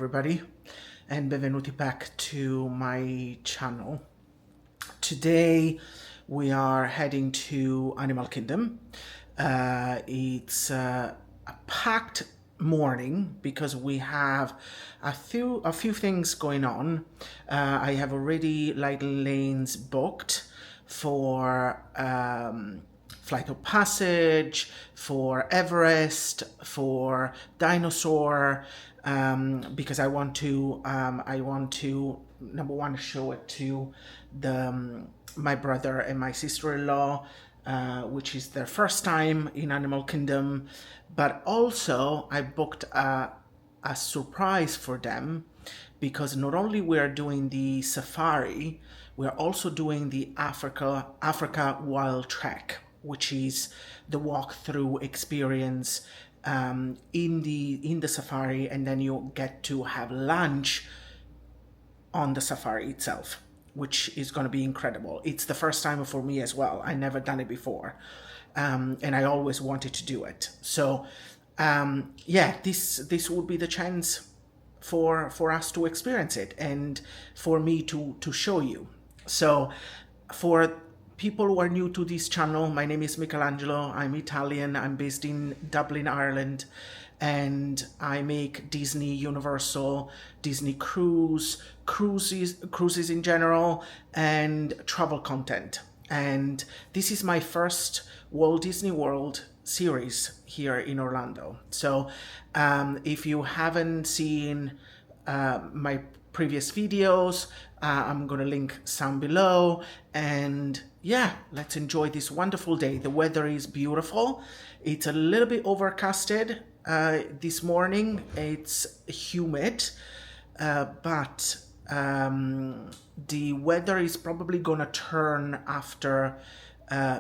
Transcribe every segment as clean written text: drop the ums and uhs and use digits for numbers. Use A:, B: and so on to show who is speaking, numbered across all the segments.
A: everybody, and benvenuti back to my channel. Today we are heading to Animal Kingdom. It's a packed morning because we have a few things going on. I have already Lightning Lanes booked for Flight of Passage, for Everest, for Dinosaur, because I want to number one, show it to my brother and my sister-in-law, which is their first time in Animal Kingdom. But also I booked a surprise for them, because not only we are doing the safari, we are also doing the Africa Wild Trek, which is the walk-through experience in the safari, and then you get to have lunch on the safari itself, which is going to be incredible. It's the first time for me as well. I never done it before, and I always wanted to do it. So yeah, this would be the chance for us to experience it and for me to show you. So for people who are new to this channel, my name is Michelangelo. I'm Italian. I'm based in Dublin, Ireland, and I make Disney, Universal, Disney cruises in general, and travel content. And this is my first Walt Disney World series here in Orlando. So if you haven't seen my previous videos, I'm gonna link some below. And yeah, let's enjoy this wonderful day. The weather is beautiful. It's a little bit overcasted this morning. It's humid, but the weather is probably gonna turn after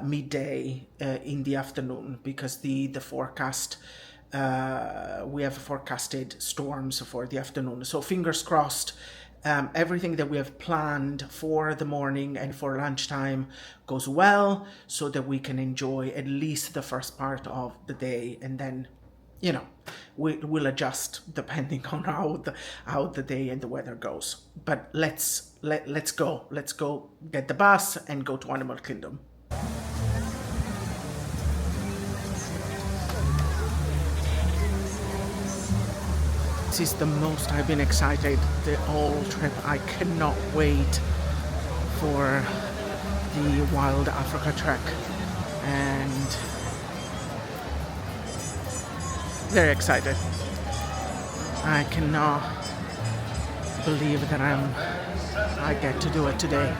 A: midday in the afternoon, because the forecast, we have forecasted storms for the afternoon. So fingers crossed, everything that we have planned for the morning and for lunchtime goes well, so that we can enjoy at least the first part of the day, and then, you know, we'll adjust depending on how the day and the weather goes. But let's go get the bus and go to Animal Kingdom. This is the most I've been excited the whole trip. I cannot wait for the Wild Africa Trek, and very excited. I cannot believe that I get to do it today.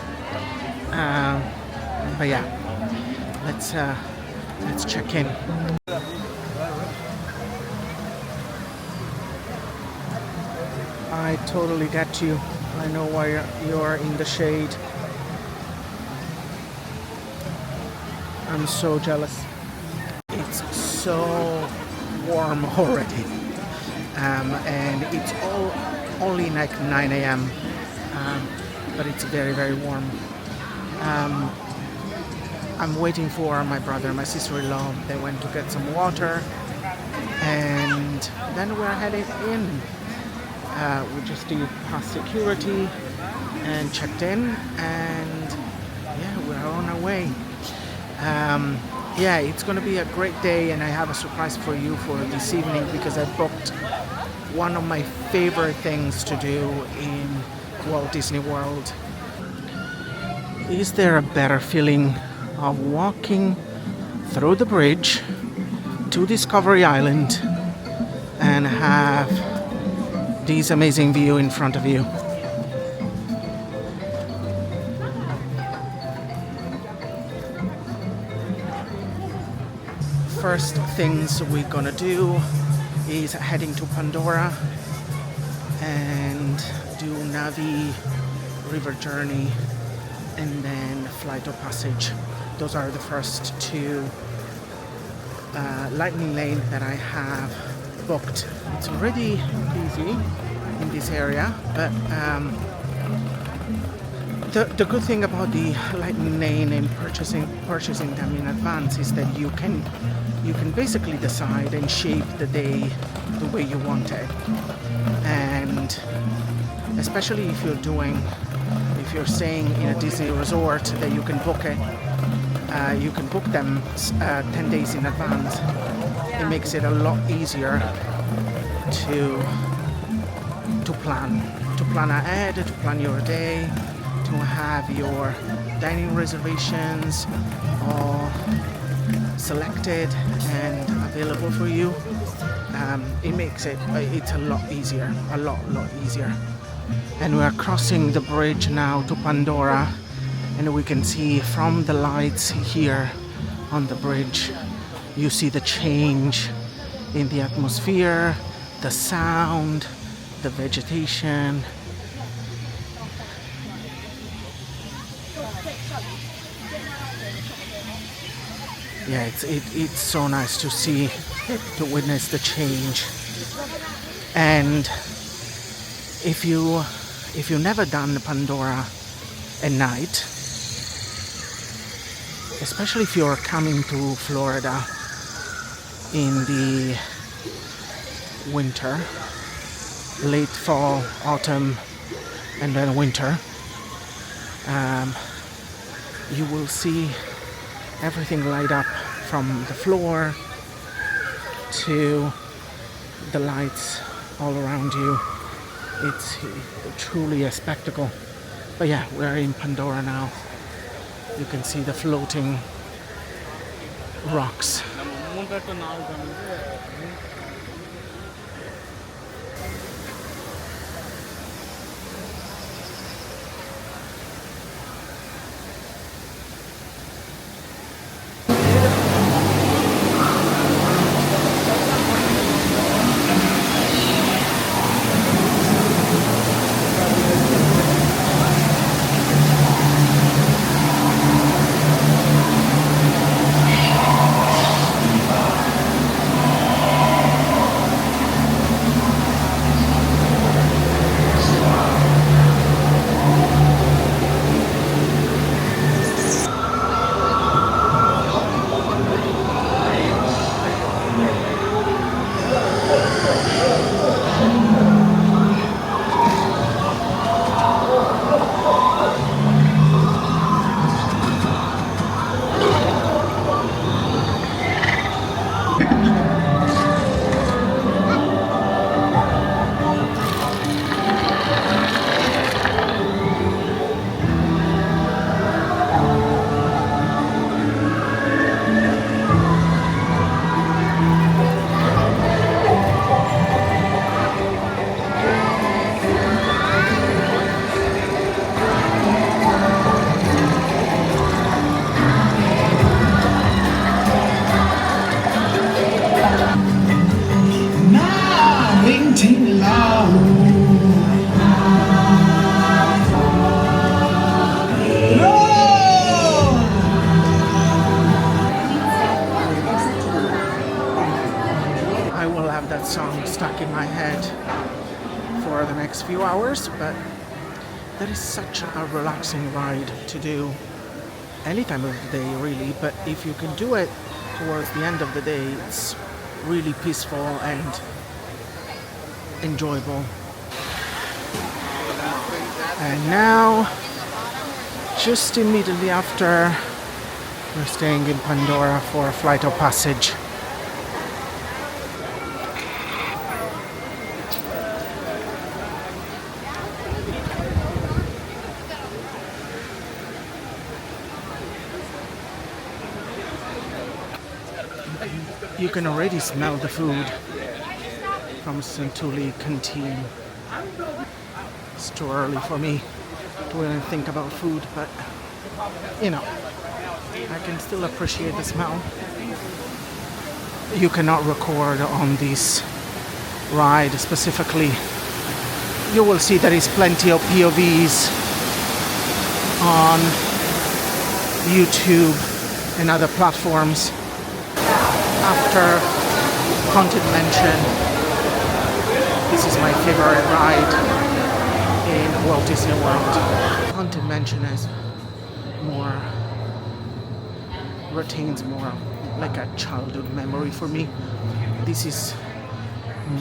A: But yeah, let's check in. I totally get you. I know why you're in the shade. I'm so jealous. It's so warm already, and it's only like 9 a.m. But it's very, very warm. I'm waiting for my brother and my sister-in-law. They went to get some water, and then we're heading in. We just did past security and checked in, and yeah, we're on our way. Yeah, it's going to be a great day, and I have a surprise for you for this evening, because I booked one of my favorite things to do in Walt Disney World. Is there a better feeling of walking through the bridge to Discovery Island and have this amazing view in front of you? First things we're gonna do is heading to Pandora and do Navi River Journey, and then Flight of Passage. Those are the first two Lightning Lane that I have booked. It's already busy in this area, but the good thing about the Lightning Lane and purchasing them in advance is that you can basically decide and shape the day the way you want it. And and especially if you're staying in a Disney resort, that you can book it. You can book them 10 days in advance. It makes it a lot easier to plan ahead, to plan your day, to have your dining reservations all selected and available for you. It makes it's a lot easier, a lot easier. And we are crossing the bridge now to Pandora, and we can see from the lights here on the bridge, you see the change in the atmosphere, the sound, the vegetation. Yeah, it's so nice to see, to witness the change. And if you've never done Pandora at night, especially if you're coming to Florida in the winter, late fall, autumn, and then winter, you will see everything light up from the floor to the lights all around you. It's truly a spectacle. But yeah, we're in Pandora now. You can see the floating rocks. I will have that song stuck in my head for the next few hours, but that is such a relaxing ride to do any time of the day, really. But if you can do it towards the end of the day, it's really peaceful and enjoyable. And now, just immediately after, we're staying in Pandora for a flight of passage. You can already smell the food from Centuli Canteen. It's too early for me to even think about food, but you know, I can still appreciate the smell. You cannot record on this ride specifically. You will see there is plenty of POVs on YouTube and other platforms. After Haunted Mansion, this is my favorite ride in Walt Disney World. Haunted Mansion retains more like a childhood memory for me. This is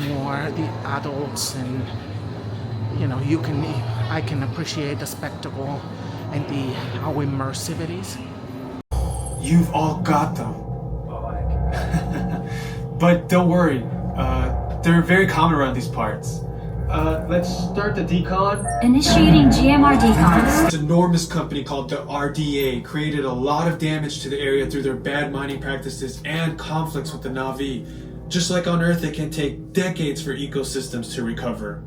A: more the adults and I can appreciate the spectacle and how immersive it is.
B: You've all got them. But don't worry, they're very common around these parts. Let's start the decon.
C: Initiating GMR decon.
B: This enormous company called the RDA created a lot of damage to the area through their bad mining practices and conflicts with the Na'vi. Just like on Earth, it can take decades for ecosystems to recover.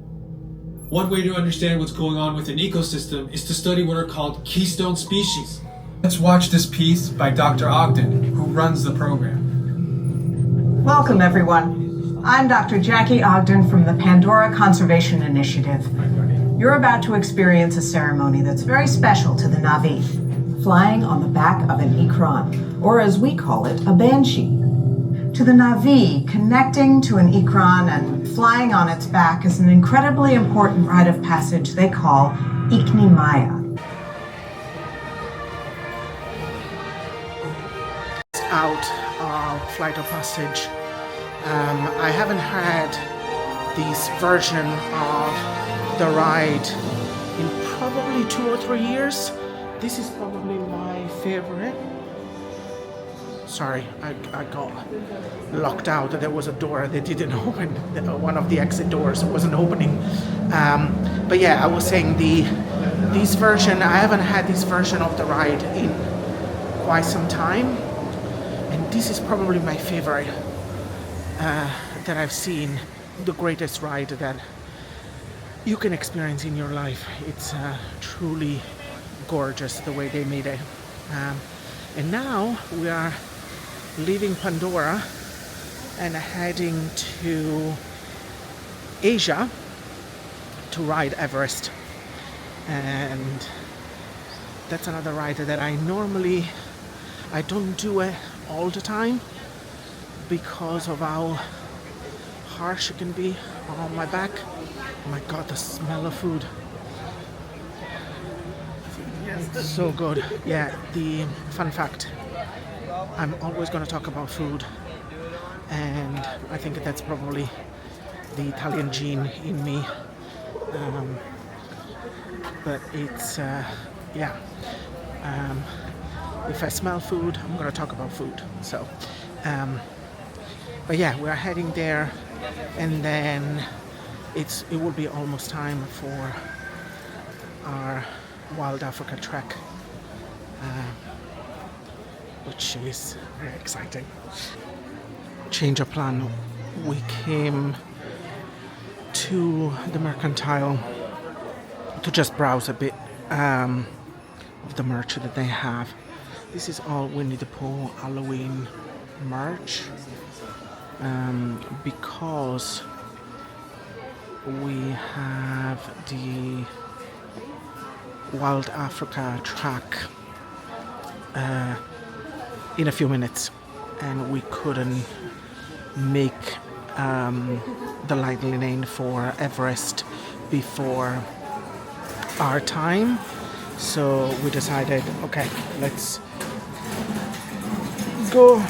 B: One way to understand what's going on with an ecosystem is to study what are called keystone species. Let's watch this piece by Dr. Ogden, who runs the program.
D: Welcome, everyone. I'm Dr. Jackie Ogden from the Pandora Conservation Initiative. You're about to experience a ceremony that's very special to the Na'vi, flying on the back of an Ikran, or as we call it, a banshee. To the Na'vi, connecting to an Ikran and flying on its back is an incredibly important rite of passage they call Ikni Maya.
A: Out of Flight of Passage. I haven't had this version of the ride in probably 2 or 3 years. This is probably my favorite. Sorry, I got locked out. There was a door that didn't open. One of the exit doors wasn't opening. But yeah, I was saying this version, I haven't had this version of the ride in quite some time. And this is probably my favorite that I've seen, the greatest ride that you can experience in your life. It's truly gorgeous the way they made it. And now we are leaving Pandora and heading to Asia to ride Everest. And that's another ride that I don't do it all the time because of how harsh it can be on my back. Oh my god, the smell of food. It's so good. Yeah, the fun fact, I'm always going to talk about food, and I think that's probably the Italian gene in me. But it's, if I smell food, I'm going to talk about food. So, but yeah, we're heading there, and then it will be almost time for our Wild Africa trek, which is very exciting. Change of plan. We came to the Mercantile to just browse a bit of the merch that they have. This is all Winnie the Pooh Halloween merch, because we have the Wild Africa track in a few minutes, and we couldn't make the light lane for Everest before our time, so we decided, okay, let's go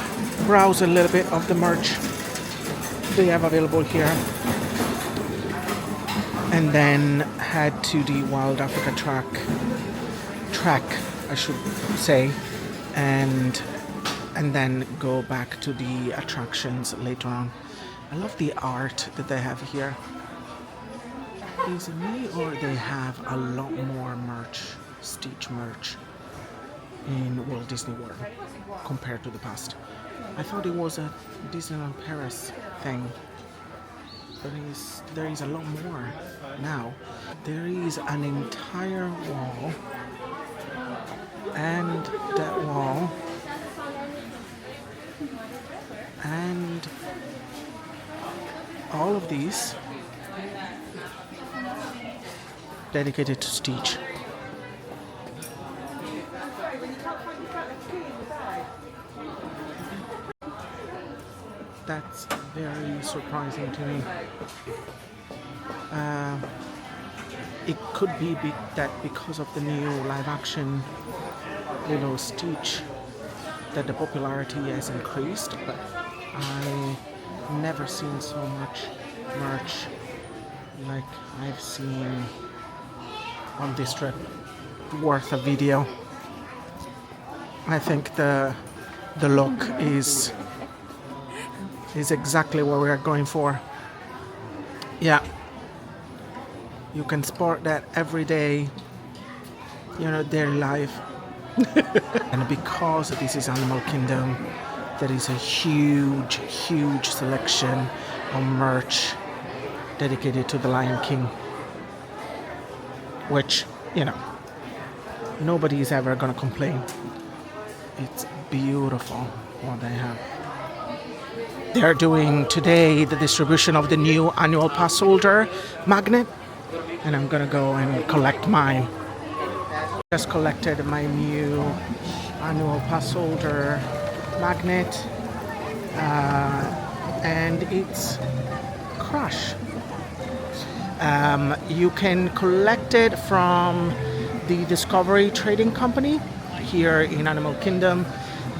A: browse a little bit of the merch they have available here, and then head to the Wild Africa track, I should say, and then go back to the attractions later on. I love the art that they have here. Is it me, or they have a lot more merch, Stitch merch, in Walt Disney World compared to the past? I thought it was a Disneyland Paris thing. There is a lot more now. There is an entire wall, and that wall, and all of these dedicated to Stitch. That's very surprising to me. It could be that because of the new live action Lilo Stitch that the popularity has increased, but I never seen so much merch like I've seen on this trip worth a video. I think the look is exactly what we are going for. Yeah, you can sport that every day, daily life. And because this is Animal Kingdom, there is a huge selection of merch dedicated to the Lion King, which, nobody is ever gonna complain. It's beautiful what they have. They're doing today the distribution of the new annual pass holder magnet, and I'm gonna go and collect mine. Just collected my new annual pass holder magnet, and it's Crush. You can collect it from the Discovery Trading Company here in Animal Kingdom.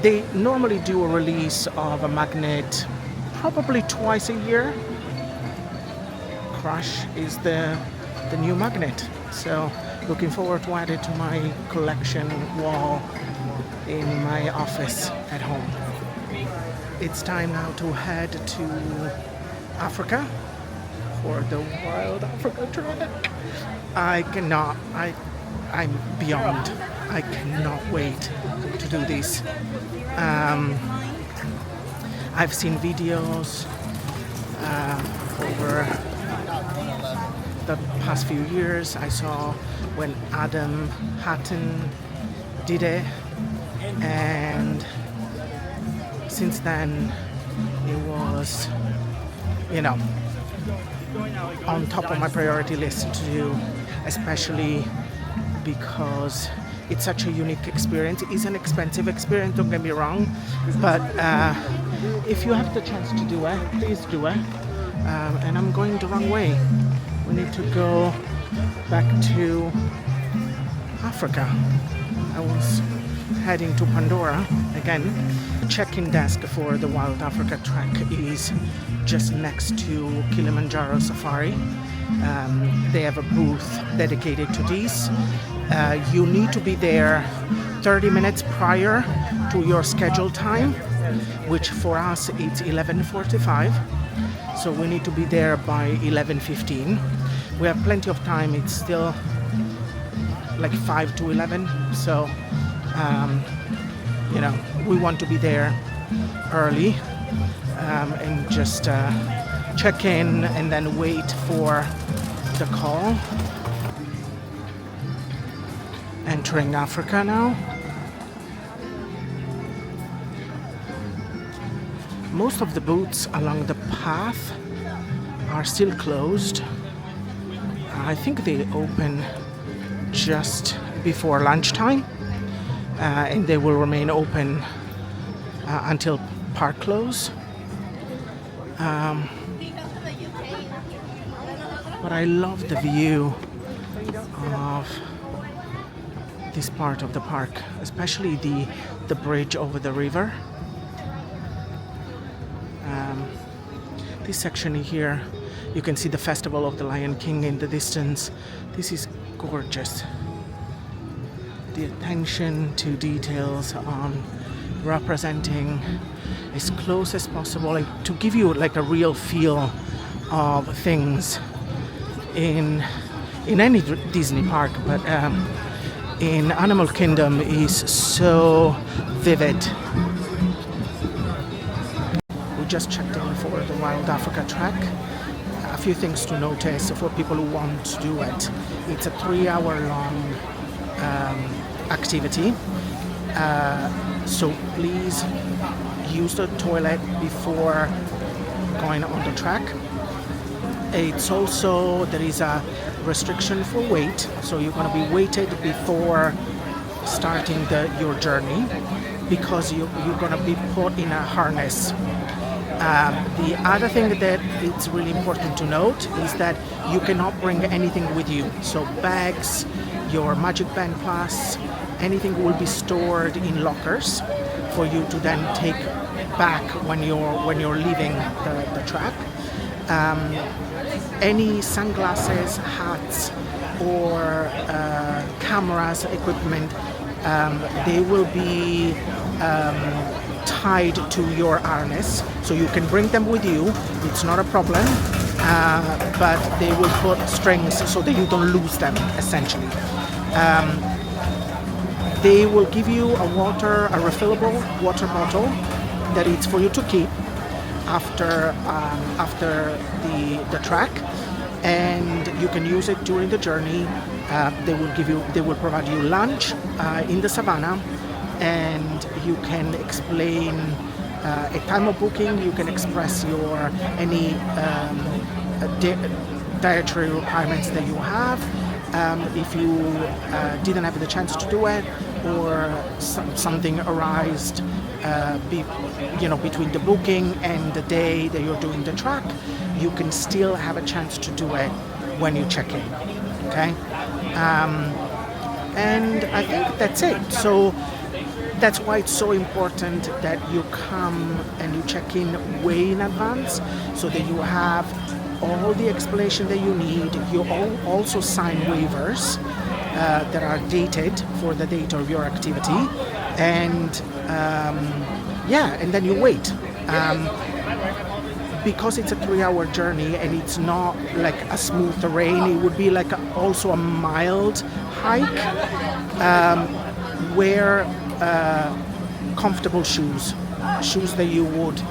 A: They normally do a release of a magnet probably twice a year. Crush is the new magnet, so looking forward to add it to my collection wall in my office at home. It's time now to head to Africa for the Wild Africa trek. I'm beyond. I cannot wait to do this. I've seen videos over the past few years. I saw when Adam Hatton did it, and since then it was, on top of my priority list to do, especially because it's such a unique experience. It is an expensive experience, don't get me wrong, but if you have the chance to do it, please do it. And I'm going the wrong way. We need to go back to Africa. I was heading to Pandora again. Check-in desk for the Wild Africa trek is just next to Kilimanjaro Safari. They have a booth dedicated to these. You need to be there 30 minutes prior to your scheduled time, which for us it's 11:45. So we need to be there by 11:15. We have plenty of time. It's still like 5 to 11. So, we want to be there early and just check in and then wait for the call. Entering Africa now. Most of the booths along the path are still closed. I think they open just before lunchtime, and they will remain open until park close. But I love the view of this part of the park, especially the bridge over the river. This section here, you can see the Festival of the Lion King in the distance. This is gorgeous. The attention to details on representing as close as possible, like, to give you like a real feel of things in any Disney park, but in Animal Kingdom is so vivid. We just checked in for the Wild Africa trek. A few things to notice for people who want to do it. It's a 3-hour-long activity, so please use the toilet before going on the trek. It's also, there is a restriction for weight, so you're going to be weighted before starting your journey, because you're going to be put in a harness. The other thing that it's really important to note is that you cannot bring anything with you. So bags, your Magic Band Plus, anything will be stored in lockers for you to then take back when you're leaving the track. any sunglasses, hats, or cameras, equipment, they will be tied to your harness, so you can bring them with you. It's not a problem, but they will put strings so that you don't lose them, essentially. They will give you a refillable water bottle that it's for you to keep after the trek, and you can use it during the journey. They will provide you lunch in the savannah, and you can explain a time of booking. You can express any dietary requirements that you have. If you didn't have the chance to do it, or something arised between the booking and the day that you're doing the track, you can still have a chance to do it when you check in. Okay, and I think that's it. So that's why it's so important that you come and you check in way in advance, so that you have all the explanation that you need. You also sign waivers that are dated for the date of your activity, and and then you wait. Because it's a 3-hour journey and it's not like a smooth terrain, it would be like also a mild hike. Wear comfortable shoes that you would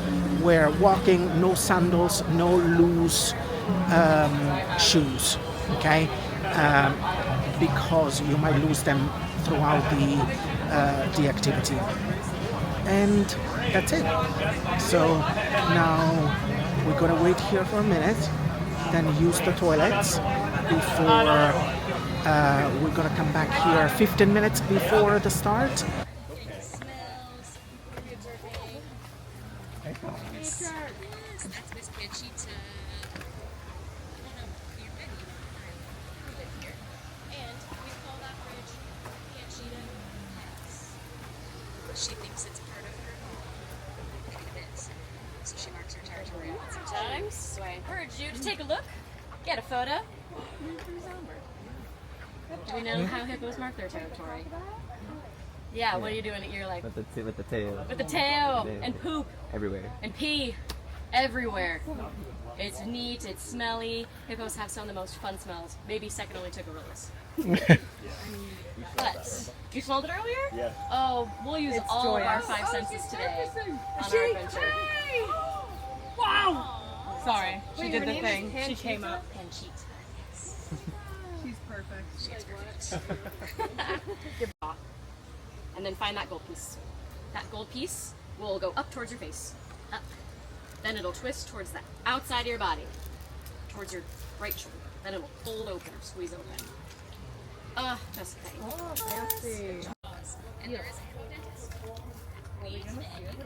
A: wear walking, no sandals, no loose shoes, okay? Because you might lose them throughout the activity. And that's it. So now we're gonna wait here for a minute, then use the toilets before we're gonna come back here 15 minutes before the start.
E: She thinks it's part of her home. Maybe it is. So she marks her territory out sometimes. So I encourage you to take a look, get a photo, and then cruise onward. Do we know how hippos mark their territory? Yeah, what are you doing? You're like... With the tail. With the tail! And poop. Everywhere. And pee. Everywhere. It's neat, it's smelly. Hippos have some of the most fun smells. Maybe second only to gorillas. But, you smelled it earlier? Yeah. Oh, we'll use all of our 5 senses today on our adventure. Hey! Wow! Sorry, she did the thing. She came up. And cheat. She's perfect. She's perfect. And then find that gold piece. That gold piece will go up towards your face. Up. Then it'll twist towards the outside of your body. Towards your right shoulder. Then it will fold open or squeeze open. Just kidding. Oh, fancy. And there is a hippo dentist. We today are going to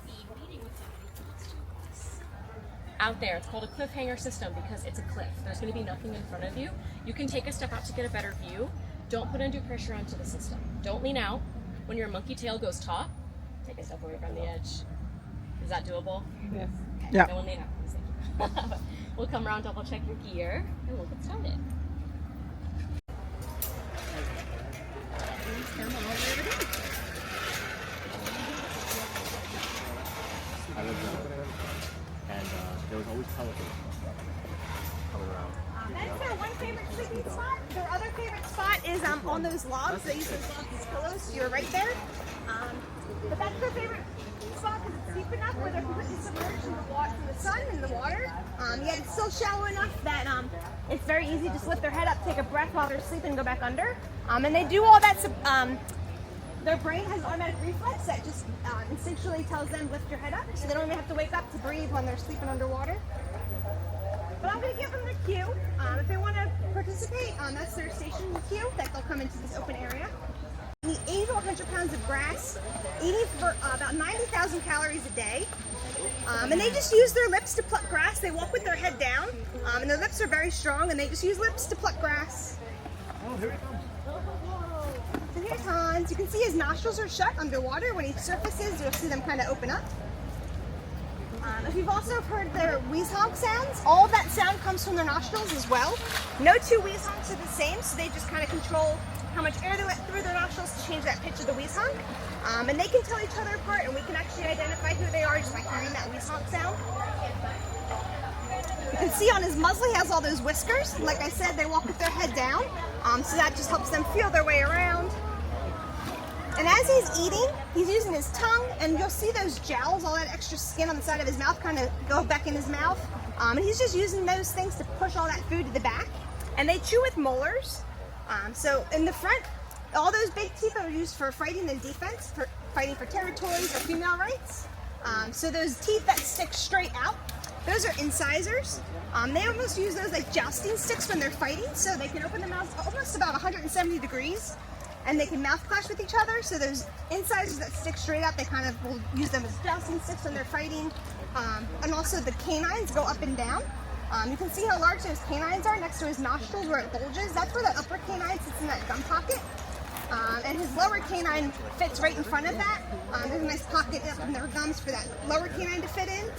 E: be meeting with somebody who wants to us. Out there, it's called a cliffhanger system because it's a cliff. There's going to be nothing in front of you. You can take a step out to get a better view. Don't put undue pressure onto the system. Don't lean out. When your monkey tail goes taut, take a step away from the edge. Is that doable? Yes. Okay.
A: Yeah.
E: No one lean out. We'll come around, double check your gear, and we'll get started.
F: I lived there, and there was always television coming around.
G: That's their one favorite sleeping spot. Their other favorite spot is on those logs. They use those logs as pillows. You're right there. But that's their favorite spot because it's deep enough where they're completely submerged in the sun and the water. Yet it's still shallow enough that it's very easy to just lift their head up, take a breath while they're sleeping, and go back under. And they do all that. Their brain has an automatic reflex that just instinctually tells them lift your head up, so they don't even have to wake up to breathe when they're sleeping underwater. But I'm going to give them the cue. If they want to participate, that's their station cue, that they'll come into this open area. They eat 80 to 100 pounds of grass, eating for about 90,000 calories a day. And they just use their lips to pluck grass. They walk with their head down, and their lips are very strong, and they just use lips to pluck grass.
F: Oh, here it comes.
G: So here's Hans. You can see his nostrils are shut underwater. When he surfaces, you'll see them kind of open up. If you've also heard their wheeze honk sounds, all of that sound comes from their nostrils as well. No two wheeze honks are the same, so they just kind of control how much air they let through their nostrils to change that pitch of the wheeze honk. And they can tell each other apart, and we can actually identify who they are just by hearing that wheeze honk sound. You can see on his muzzle he has all those whiskers. Like I said, they walk with their head down, so that just helps them feel their way around. And as he's eating, he's using his tongue, and you'll see those jowls, all that extra skin on the side of his mouth kind of go back in his mouth. And he's just using those things to push all that food to the back. And they chew with molars. So in the front, all those big teeth are used for fighting and defense, for fighting for territories or female rights. So those teeth that stick straight out, those are incisors. They almost use those like jousting sticks when they're fighting, so they can open their mouths almost about 170 degrees, and they can mouth clash with each other. So those incisors that stick straight out, they kind of will use them as jousting sticks when they're fighting. And also the canines go up and down. You can see how large those canines are next to his nostrils where it bulges. That's where the upper canine sits in that gum pocket. And his lower canine fits right in front of that. There's a nice pocket up in their gums for that lower canine to fit in.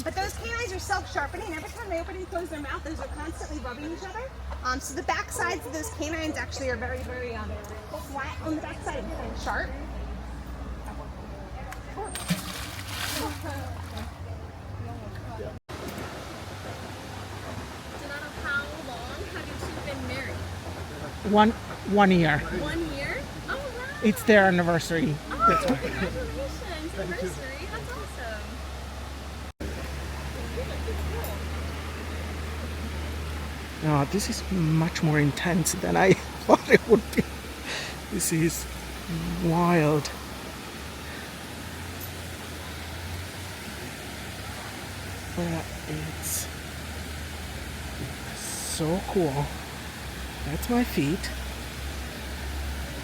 G: But those canines are self-sharpening. Every time they open and close their mouth, those are constantly rubbing each other. So the back sides of those canines actually are very, very flat on the back side and kind of sharp.
E: How long have you two been married?
A: 1 year.
E: 1 year? Oh, wow.
A: It's their anniversary.
E: Oh, congratulations. Anniversary. That's awesome.
A: No, this is much more intense than I thought it would be. This is wild. But it's so cool. That's my feet.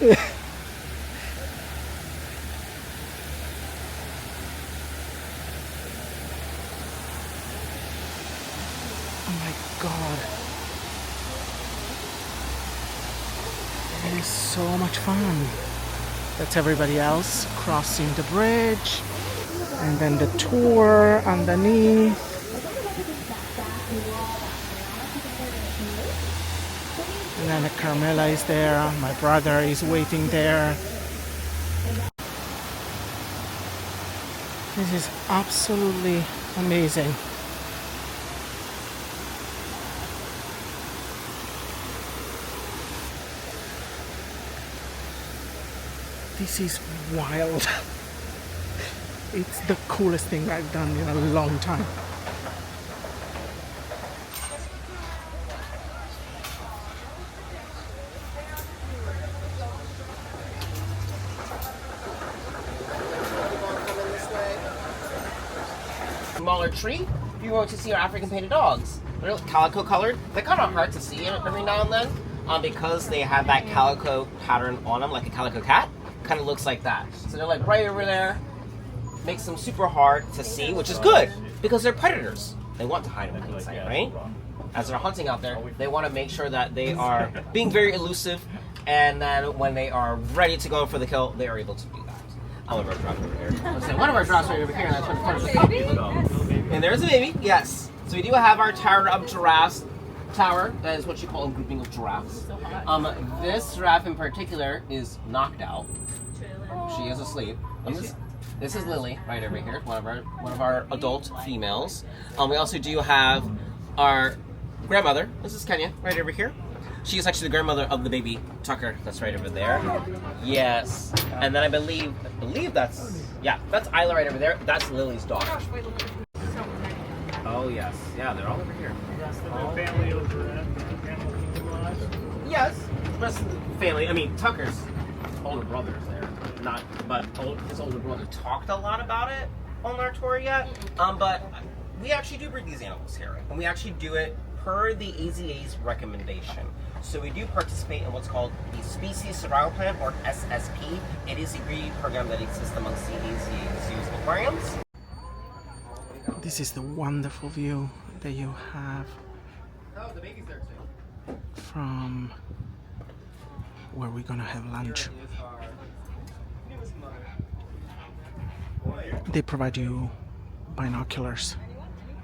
A: Oh my God. It is so much fun. That's everybody else crossing the bridge. And then the tour underneath. And then Carmela is there. My brother is waiting there. This is absolutely amazing. This is wild. It's the coolest thing I've done in a long time.
H: Smaller tree, you're going to see our African painted dogs. They're calico colored. They're kind of hard to see every now and then because they have that calico pattern on them, like a calico cat. Kind of looks like that. So they're like right over there. Makes them super hard to see, which is good because they're predators. They want to hide in plain sight, right? As they're hunting out there, they want to make sure that they are being very elusive, and then when they are ready to go for the kill, they are able to do that. One of our drops over here. One of our drops right over here. That's where the puppies go. And there's a baby. Yes. So we do have our tower of giraffes. Tower. That is what you call a grouping of giraffes. This giraffe in particular is knocked out. She is asleep. This is Lily right over here, one of our adult females. We also do have our grandmother. This is Kenya right over here. She is actually the grandmother of the baby Tucker. That's right over there. Yes. And then I believe that's Isla right over there. That's Lily's daughter. Oh yes, yeah, they're all over here.
F: Family over at
H: Yes, the rest of the family. I mean, Tucker's older brother's there. His older brother talked a lot about it on our tour yet. But we actually do breed these animals here, and we actually do it per the AZA's recommendation. So we do participate in what's called the Species Survival Plan, or SSP. It is a breeding program that exists amongst the AZA zoos and aquariums.
A: This is the wonderful view that you have from where we're gonna have lunch. They provide you binoculars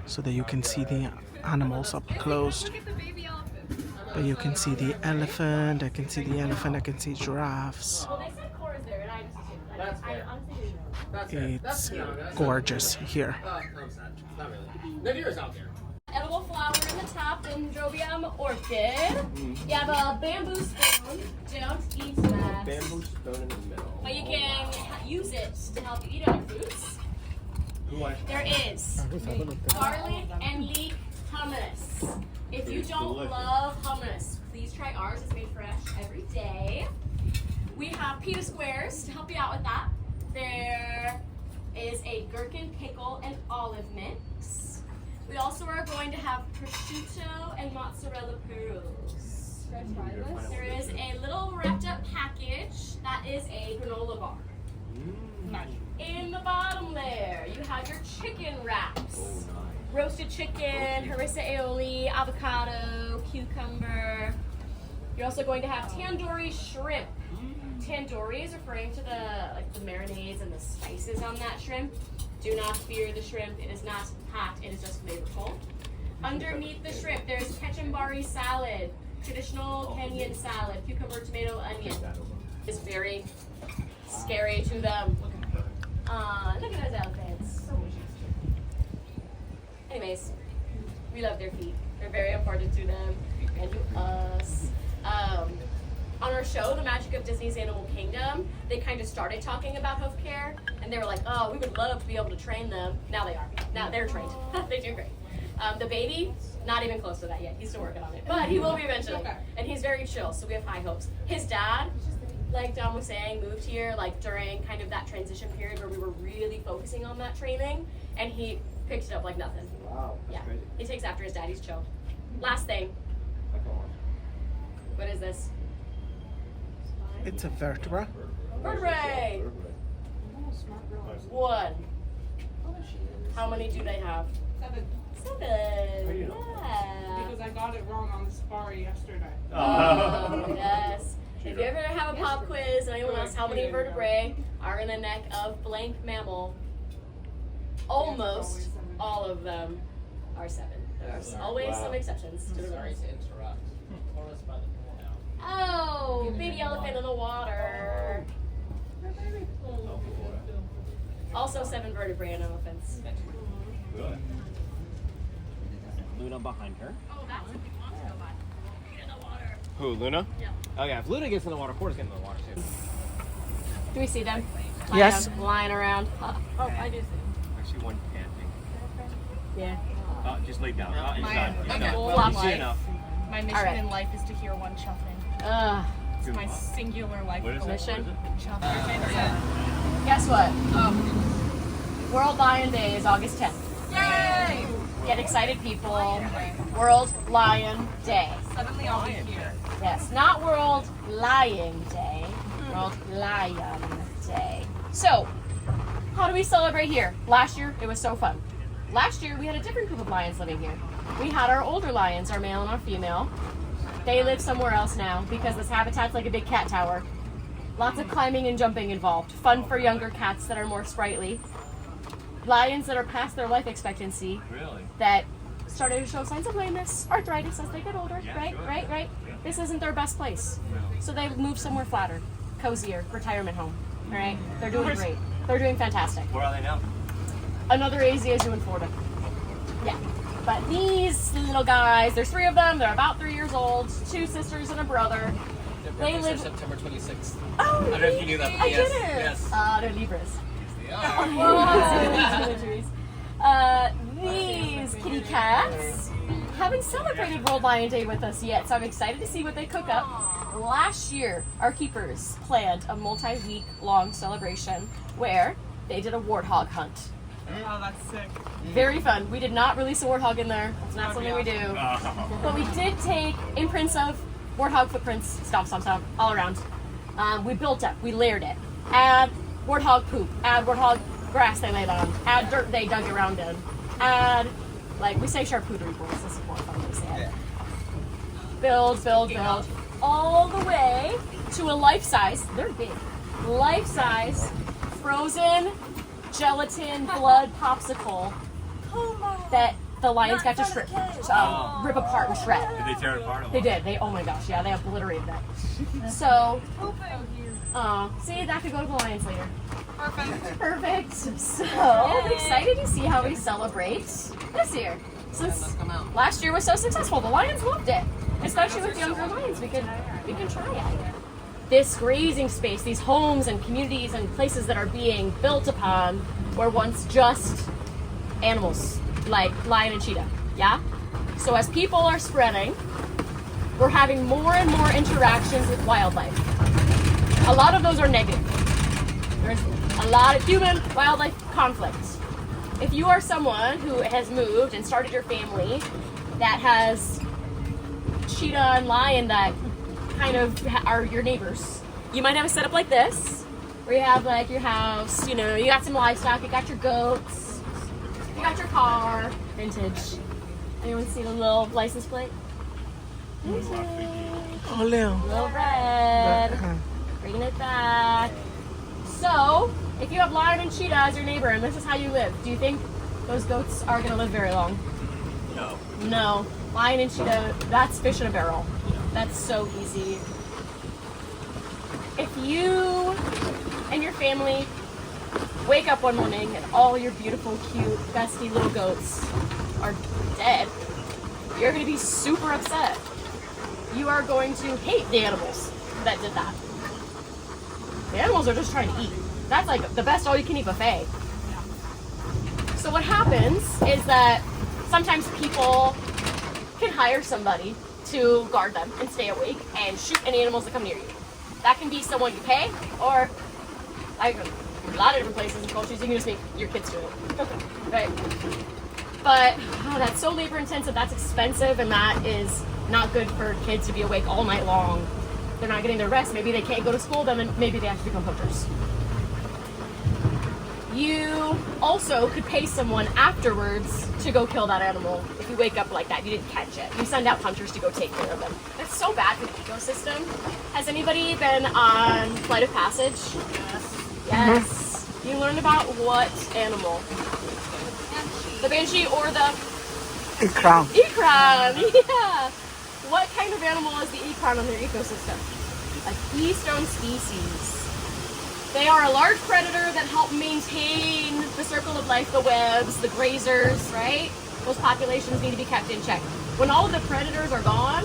A: so that you can see the animals up close. But you can see the elephant, I can see the elephant, I can see giraffes. It's gorgeous here.
E: Edible flower in the top, Dendrobium orchid. You have a bamboo spoon. Don't eat that.
F: Bamboo spoon in the middle.
E: But you can use it to help you eat other foods. There is garlic and leek hummus. If you don't love hummus, please try ours. It's made fresh every day. We have pita squares to help you out with that. There is a gherkin pickle and olive mix. We also are going to have prosciutto and mozzarella pearls. There is a little wrapped up package that is a granola bar. In the bottom there, you have your chicken wraps. Roasted chicken, harissa aioli, avocado, cucumber. You're also going to have tandoori shrimp. Tandoori is referring to the marinades and the spices on that shrimp. Do not fear the shrimp. It is not hot. It is just flavorful. Underneath the shrimp, there's kachambari salad, traditional Kenyan salad, cucumber, tomato, onion. It's very scary to them. Look at those outfits. Anyways, we love their feet. They're very important to them and to us. On our show, The Magic of Disney's Animal Kingdom, they kind of started talking about healthcare, and they were like, oh, we would love to be able to train them. Now they are. Now they're trained. They do great. The baby, not even close to that yet. He's still working on it, but he will be eventually. And he's very chill, so we have high hopes. His dad, like Dom was saying, moved here like during kind of that transition period where we were really focusing on that training, and he picked it up like nothing.
F: Wow, that's crazy.
E: He takes after his dad. He's chill. Last thing. What is this?
A: It's a vertebra.
E: Vertebrae. One. How many do they have?
I: 7.
E: 7. Yeah.
I: Because I got it wrong on the safari yesterday.
E: Oh, yes. If you ever have a pop quiz, and anyone else, how many vertebrae are in the neck of blank mammal? Almost all of them are 7. There are always some exceptions to the rule.
H: Sorry to interrupt. Pour us by the pool now.
E: Oh, baby elephant in the water. Also 7 vertebrae and elephants.
F: Good.
H: Luna behind her.
E: Oh, that's what we want to go by. In the water.
H: Who, Luna?
E: Yeah.
H: Oh yeah, if Luna gets in the water, Porter's getting in the water too.
E: Do we see them?
A: Yes.
E: Lying around. Oh, I do see them.
F: I see one panting.
E: Yeah.
F: Just lay down. He's done. He's
E: okay.
F: done.
E: Well,
F: You see enough.
I: My mission
E: All right.
I: in life is to hear one chuffing. It's my singular life
F: What is
I: goal.
F: it?
E: Mission.
I: Chuffing.
E: Guess what? World Lion Day is August 10th.
I: Yay!
E: Get excited, people. World Lion Day.
I: Suddenly I'll be here.
E: Yes, not World Lying Day. World Lion Day. So, how do we celebrate here? Last year, it was so fun. Last year, we had a different group of lions living here. We had our older lions, our male and our female. They live somewhere else now because this habitat's like a big cat tower. Lots of climbing and jumping involved. Fun for younger cats that are more sprightly. Lions that are past their life expectancy
F: Really?
E: that started to show signs of lameness, arthritis as they get older,
F: Yeah,
E: right?
F: sure.
E: Right? This isn't their best place. So they moved somewhere flatter, cozier, retirement home, all right? They're doing great. They're doing fantastic.
F: Where are they now?
E: Another AZA zoo in Florida. Yeah. But these little guys, there's 3 of them, they're about 3 years old, 2 sisters and a brother. They live
H: September 26th.
E: Oh,
H: I don't know if you knew that.
E: I
H: Yes,
E: didn't.
H: yes.
E: They're Libras.
H: They are.
E: These kitty cats haven't celebrated World Lion Day with us yet, so I'm excited to see what they cook up. Last year, our keepers planned a multi-week long celebration where they did a warthog hunt.
I: Oh, that's sick.
E: Very fun. We did not release a warthog in there. It's not something we do. But we did take imprints of warthog footprints, stomp, stomp, stomp, all around. We built up, we layered it. Add warthog poop, add warthog grass they laid on, add dirt they dug around in, add, like, we say charcuterie boards, this is more fun to say it. Build, all the way to a life-size, they're big, life-size frozen gelatin blood popsicle that the lions got to rip apart and shred.
F: Did they tear it apart?
E: They did. Oh my gosh, yeah, they obliterated that. So, see, that could go to the lions later. Perfect. So, I'm excited to see how we celebrate this year. Since last year was so successful, the lions loved it. Especially with younger lions, we can try it. This grazing space, these homes and communities and places that are being built upon were once just animals, like lion and cheetah, yeah? So as people are spreading, we're having more and more interactions with wildlife. A lot of those are negative. There's a lot of human-wildlife conflict. If you are someone who has moved and started your family that has cheetah and lion that kind of are your neighbors, you might have a setup like this, where you have like your house, you know, you got some livestock, you got your goats, you got your car, vintage. Anyone see the little license plate?
A: Oh, Leo.
E: Little red. Bringing it back. So, if you have lion and cheetah as your neighbor and this is how you live, do you think those goats are going to live very long?
F: No.
E: No. Lion and cheetah, that's fish in a barrel. That's so easy. If you and your family wake up one morning and all your beautiful, cute, bestie little goats are dead, you're going to be super upset. You are going to hate the animals that did that. The animals are just trying to eat. That's like the best all-you-can-eat buffet. So what happens is that sometimes people can hire somebody to guard them and stay awake and shoot any animals that come near you. That can be someone you pay, or like a lot of different places and cultures, you can just make your kids do it. Okay, right? But that's so labor intensive, that's expensive, and that is not good for kids to be awake all night long. They're not getting their rest. Maybe they can't go to school, then maybe they have to become poachers. You also could pay someone afterwards to go kill that animal if you wake up like that, you didn't catch it. You send out hunters to go take care of them. It's so bad for the ecosystem. Has anybody been on Flight of Passage? Yes. You learned about what animal? The banshee or the
A: Ikram.
E: Ikram, yeah. What kind of animal is the ikram in their ecosystem? A keystone species. They are a large predator that help maintain the circle of life, the webs, the grazers, right? Those populations need to be kept in check. When all of the predators are gone,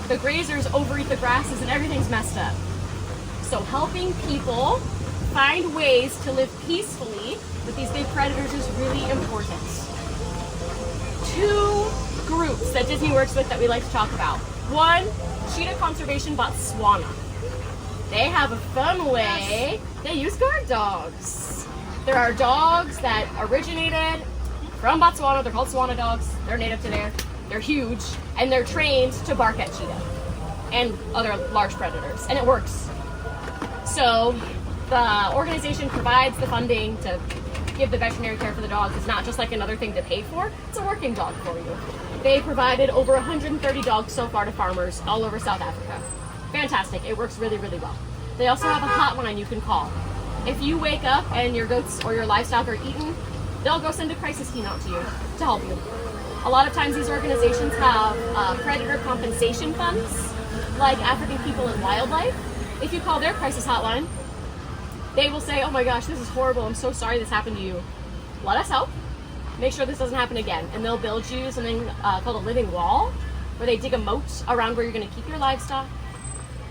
E: the grazers overeat the grasses and everything's messed up. So helping people find ways to live peacefully with these big predators is really important. Two groups that Disney works with that we like to talk about. One, Cheetah Conservation Botswana. They have a fun way. They use guard dogs. There are dogs that originated from Botswana. They're called Swana dogs. They're native to there. They're huge, and they're trained to bark at cheetah and other large predators, and it works. So the organization provides the funding to give the veterinary care for the dogs. It's not just like another thing to pay for. It's a working dog for you. They provided over 130 dogs so far to farmers all over South Africa. Fantastic. It works really, really well. They also have a hotline you can call. If you wake up and your goats or your livestock are eaten, they'll go send a crisis team out to you to help you. A lot of times these organizations have predator compensation funds, like African People and Wildlife. If you call their crisis hotline, they will say, oh my gosh, this is horrible. I'm so sorry this happened to you. Let us help. Make sure this doesn't happen again. And they'll build you something called a living wall, where they dig a moat around where you're going to keep your livestock.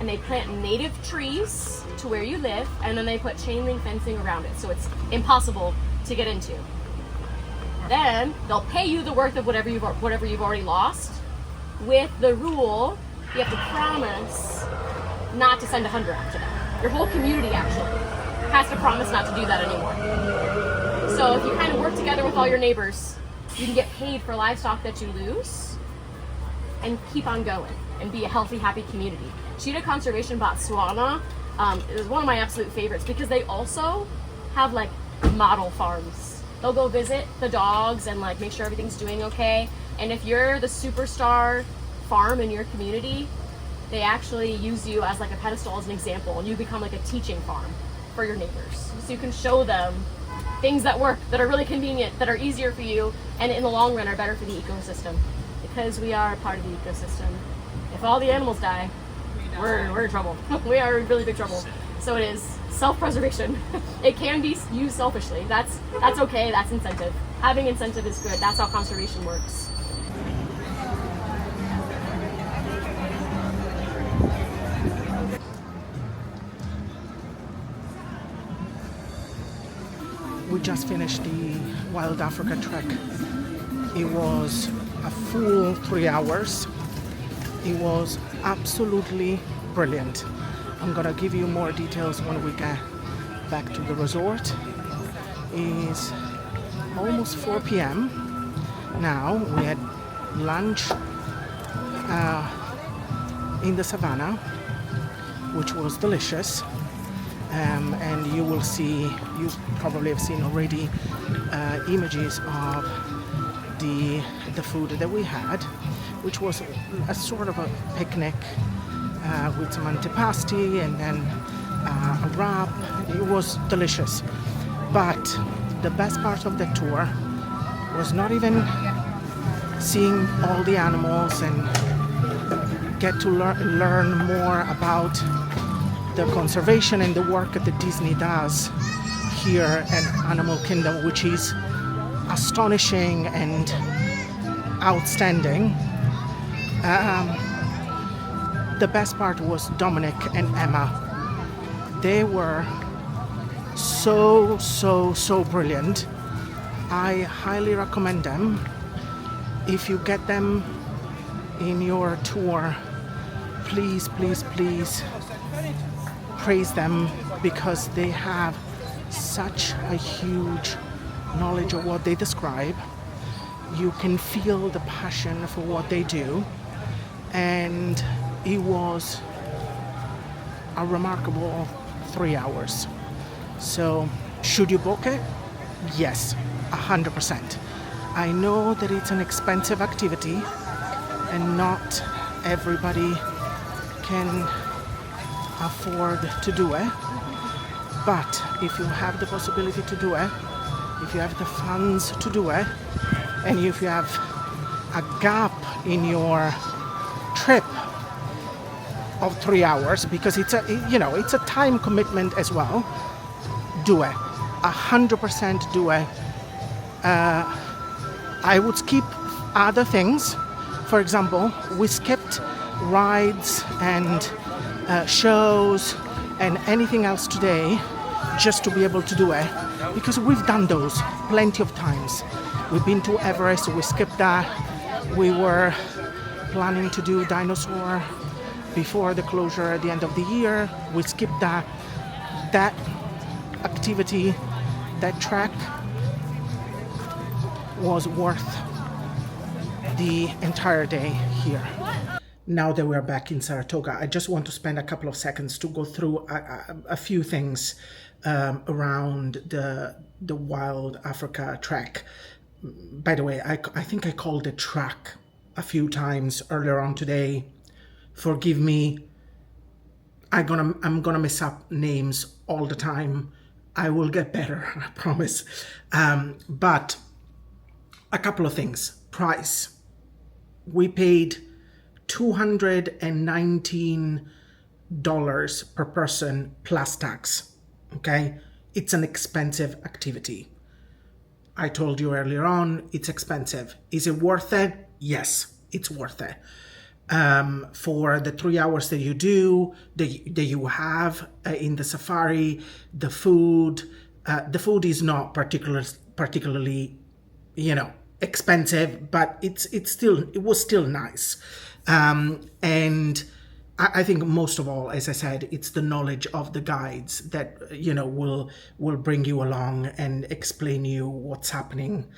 E: And they plant native trees to where you live, and then they put chain link fencing around it, so it's impossible to get into. Then they'll pay you the worth of whatever you've already lost, with the rule you have to promise not to send a hunter after them. Your whole community actually has to promise not to do that anymore. So if you kind of work together with all your neighbors, you can get paid for livestock that you lose and keep on going and be a healthy, happy community. Cheetah Conservation Botswana is one of my absolute favorites because they also have like model farms. They'll go visit the dogs and like make sure everything's doing okay. And if you're the superstar farm in your community, they actually use you as like a pedestal as an example, and you become like a teaching farm for your neighbors. So you can show them things that work, that are really convenient, that are easier for you, and in the long run are better for the ecosystem. Because we are part of the ecosystem. If all the animals die, we're in trouble. We are in really big trouble. So it is self-preservation. It can be used selfishly. That's okay, that's incentive. Having incentive is good. That's how conservation works.
A: We just finished the Wild Africa trek. It was a full 3 hours. It was absolutely brilliant. I'm gonna give you more details when we get back to the resort. It's almost 4 p.m. now. We had lunch in the savannah, which was delicious. And you will see, you probably have seen already images of the food that we had, which was a sort of a picnic with some antipasti and then a wrap. It was delicious. But the best part of the tour was not even seeing all the animals and get to learn more about the conservation and the work that Disney does here at Animal Kingdom, which is astonishing and outstanding. The best part was Dominic and Emma. They were so brilliant. I highly recommend them. If you get them in your tour, please praise them, because they have such a huge knowledge of what they describe. You can feel the passion for what they do, and it was a remarkable 3 hours. So should you book it? Yes, 100%. I know that it's an expensive activity and not everybody can afford to do it, but if you have the possibility to do it, if you have the funds to do it, and if you have a gap in your trip of 3 hours, because it's a time commitment as well, do it. 100% do it. I would skip other things. For example, we skipped rides and shows and anything else today just to be able to do it, because we've done those plenty of times. We've been to Everest, we skipped that. We were planning to do dinosaur before the closure at the end of the year. We skipped that. That activity, that trek was worth the entire day here. Now that we're back in Saratoga, I just want to spend a couple of seconds to go through a few things around the Wild Africa trek. By the way, I think I called it track a few times earlier on today. Forgive me. I'm gonna mess up names all the time. I will get better, I promise. But a couple of things. Price. We paid $219 per person plus tax. Okay? It's an expensive activity. I told you earlier on, it's expensive. Is it worth it? Yes, it's worth it. For the 3 hours that you do, that you have in the safari, the food is not particularly, expensive, but it was still nice. And I think most of all, as I said, it's the knowledge of the guides that, will bring you along and explain you what's happening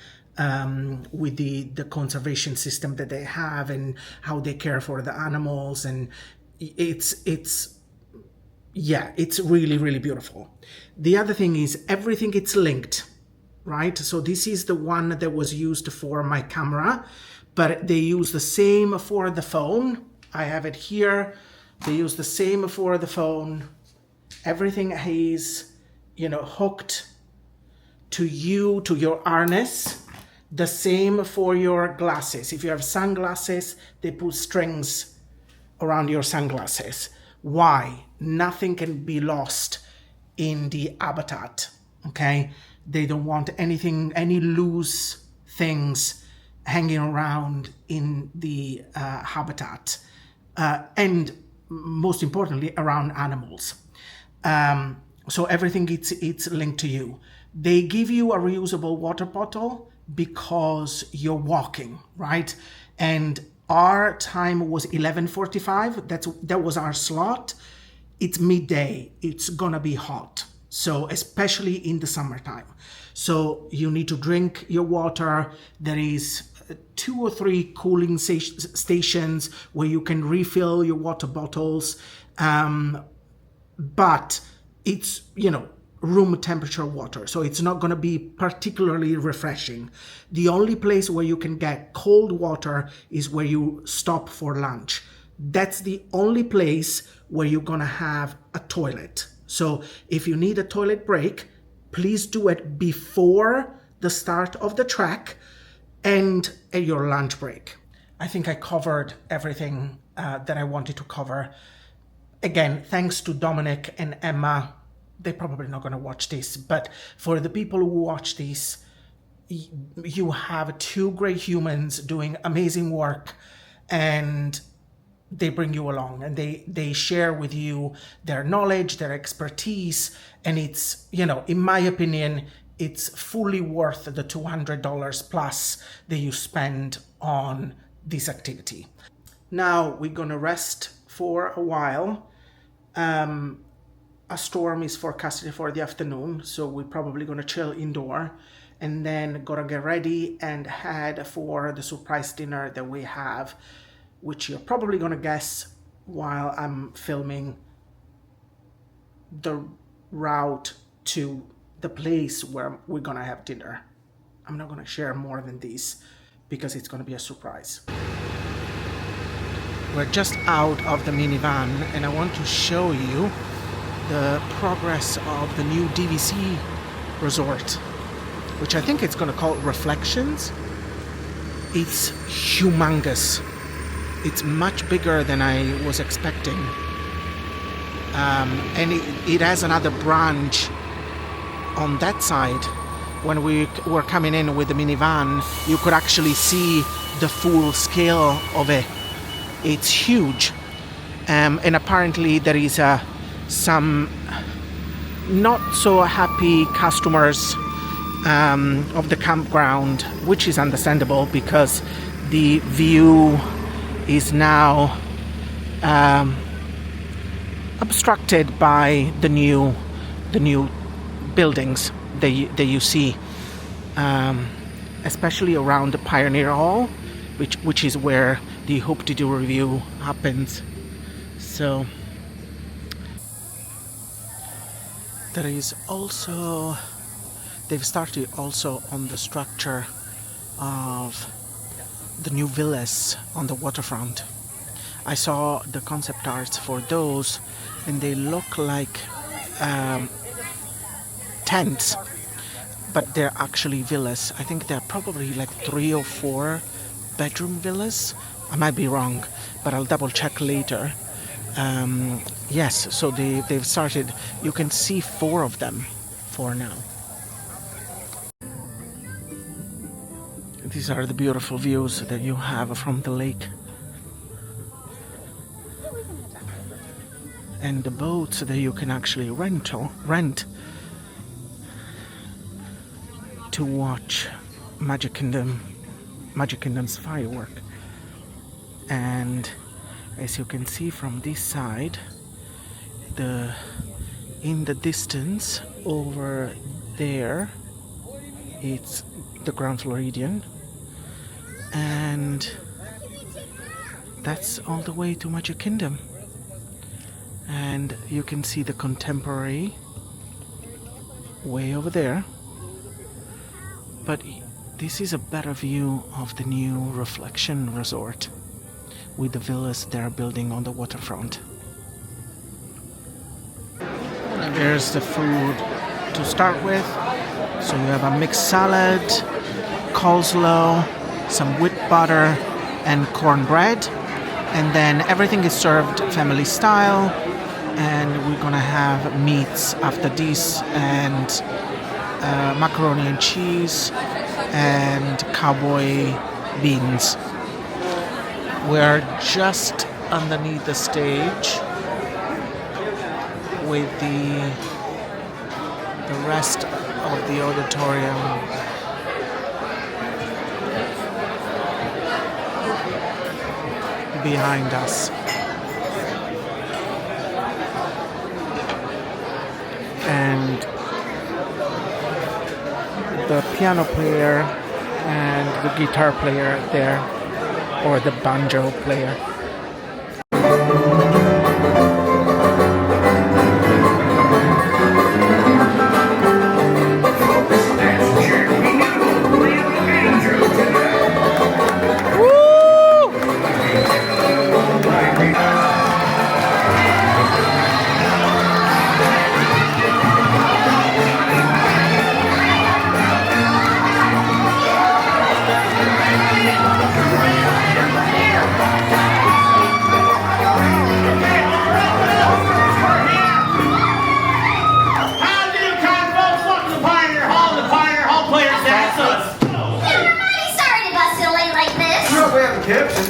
A: with the conservation system that they have and how they care for the animals. And it's really, really beautiful. The other thing is everything it's linked, right? So this is the one that was used for my camera, but they use the same for the phone. I have it here. They use the same for the phone. Everything is, hooked to you, to your harness. The same for your glasses. If you have sunglasses, they put strings around your sunglasses. Why? Nothing can be lost in the habitat, okay? They don't want anything, any loose things hanging around in the habitat. And most importantly, around animals. So everything it's linked to you. They give you a reusable water bottle because you're walking, right? And our time was 11:45. That was our slot. It's midday. It's gonna be hot. So especially in the summertime. So you need to drink your water. There is 2 or 3 cooling stations where you can refill your water bottles. But it's, room temperature water. So it's not going to be particularly refreshing. The only place where you can get cold water is where you stop for lunch. That's the only place where you're going to have a toilet. So if you need a toilet break, please do it before the start of the trek and at your lunch break. I think I covered everything that I wanted to cover. Again, thanks to Dominic and Emma. They're probably not going to watch this, but for the people who watch this, you have 2 great humans doing amazing work, and they bring you along, and they share with you their knowledge, their expertise, and it's, in my opinion, it's fully worth the $200 plus that you spend on this activity. Now we're gonna rest for a while. A storm is forecasted for the afternoon, so we're probably gonna chill indoor, and then gonna get ready and head for the surprise dinner that we have, which you're probably gonna guess while I'm filming the route to the place where we're gonna have dinner. I'm not gonna share more than this because it's gonna be a surprise. We're just out of the minivan, and I want to show you the progress of the new DVC resort, which I think it's gonna call Reflections. It's humongous. It's much bigger than I was expecting. And it has another branch on that side. When we were coming in with the minivan, you could actually see the full scale of it. It's huge. And apparently there is some not so happy customers of the campground, which is understandable because the view is now obstructed by the new buildings that you see, especially around the Pioneer Hall, which is where the Hope to Do review happens. So there is also, they've started also on the structure of the new villas on the waterfront. I saw the concept arts for those, and they look like tents, but they're actually villas. I think they're probably like 3 or 4 bedroom villas. I might be wrong, but I'll double check later. Yes, so they've started. You can see 4 of them for now. These are the beautiful views that you have from the lake. And the boats that you can actually rent to watch Magic Kingdom's firework. And as you can see from this side, in the distance over there, it's the Grand Floridian, and that's all the way to Magic Kingdom. And you can see the Contemporary way over there, but this is a better view of the new Reflection Resort with the villas they're building on the waterfront. There's the food to start with. So you have a mixed salad, coleslaw, some wheat butter, and cornbread. And then everything is served family style. And we're gonna have meats after this, and macaroni and cheese, and cowboy beans. We're just underneath the stage with the rest of the auditorium behind us. And the piano player and the guitar player there, or the banjo player.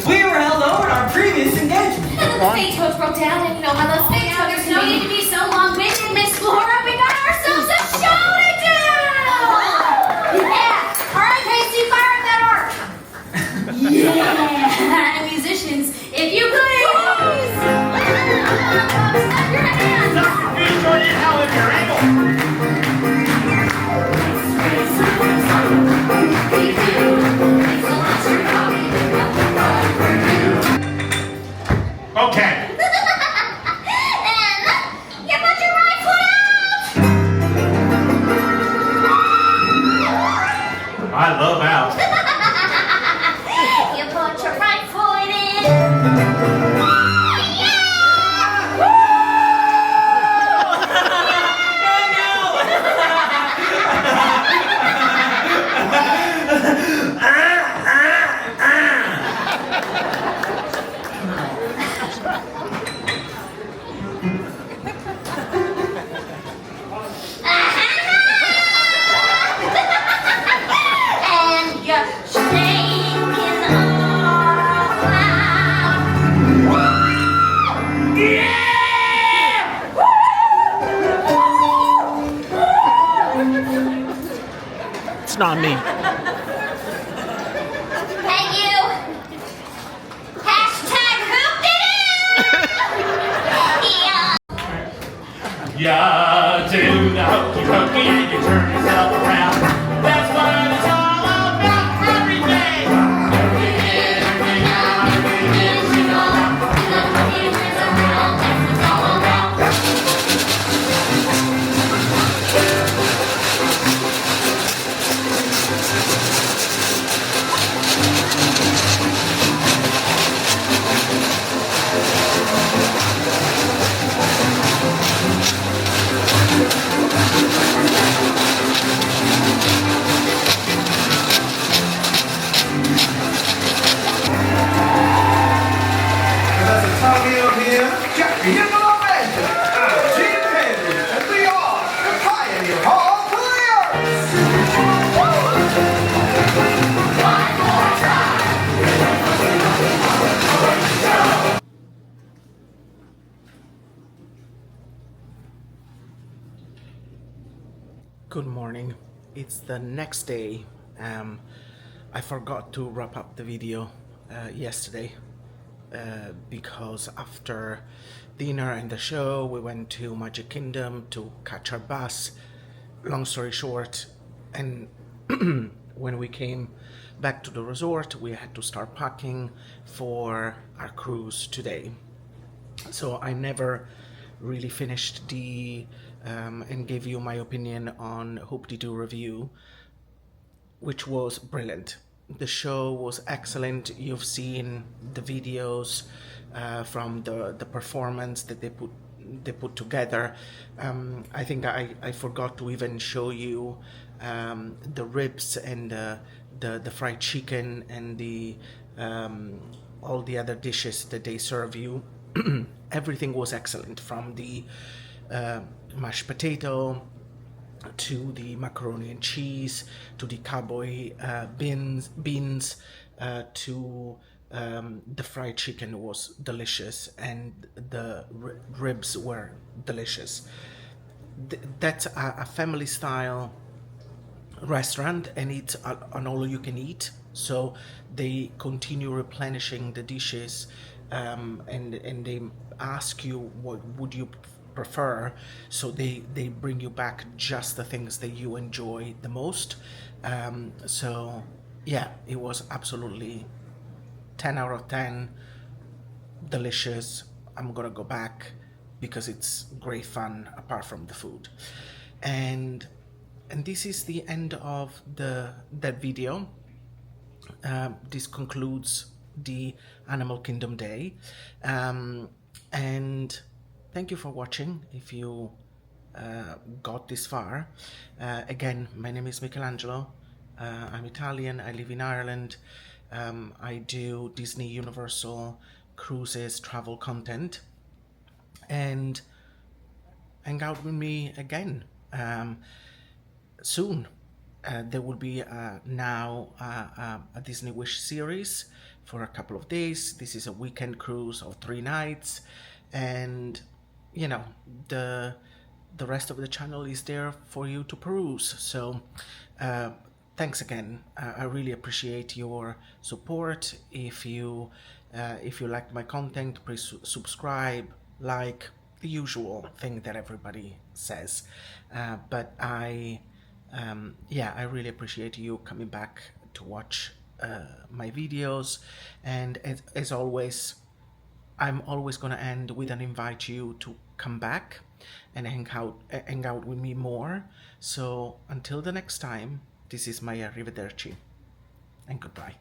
J: We were held over in our previous engagement.
G: The stagecoach broke down, and you know how those stagecoaches no need to be so long-winded, Miss Laura. We got ourselves a show to do! Yeah! All right, Casey, fire up that arc! Yeah! And musicians, if you please! Snap your hands!
J: Join in, however, you're able. Okay.
G: And you put your right foot out!
J: I love out.
G: You put your right foot in. And you're shaking all around.
A: It's not me.
G: Hey you! Hashtag hoop-de-doo! Yeah.
J: Yeah, do the hokey pokey and you turn yourself around. That's what it's all about every day. Everything out, everything you know. The hokey turns around, that's what it's all about.
A: Good morning. It's the next day. I forgot to wrap up the video yesterday because after dinner and the show we went to Magic Kingdom to catch our bus. Long story short, and when we came back to the resort we had to start packing for our cruise today. So I never really finished the and gave you my opinion on Hoop-de-Doo review, which was brilliant. The show was excellent. You've seen the videos from the performance that they put they put together. I think I forgot to even show you the ribs and the fried chicken and the all the other dishes that they serve you. Everything was excellent, from the mashed potato to the macaroni and cheese, to the cowboy beans, to the fried chicken was delicious, and the ribs were delicious. That's a family style restaurant, and it's an all you can eat, so they continue replenishing the dishes, and they ask you what would you prefer, so they bring you back just the things that you enjoy the most. So yeah, it was absolutely 10 out of 10, delicious. I'm gonna go back because it's great fun apart from the food. And this is the end of that video. This concludes the Animal Kingdom Day, and thank you for watching if you got this far. Again, my name is Michelangelo. I'm Italian, I live in Ireland. I do Disney Universal Cruises travel content, and hang out with me again soon. There will be now a Disney Wish series for a couple of days. This is a weekend cruise of 3 nights, and you know, the rest of the channel is there for you to peruse. So thanks again. I really appreciate your support. If you like my content, please subscribe, like, the usual thing that everybody says. But I really appreciate you coming back to watch my videos, and as always, I'm always going to end with an invite you to come back and hang out with me more. So until the next time, this is my arrivederci and goodbye.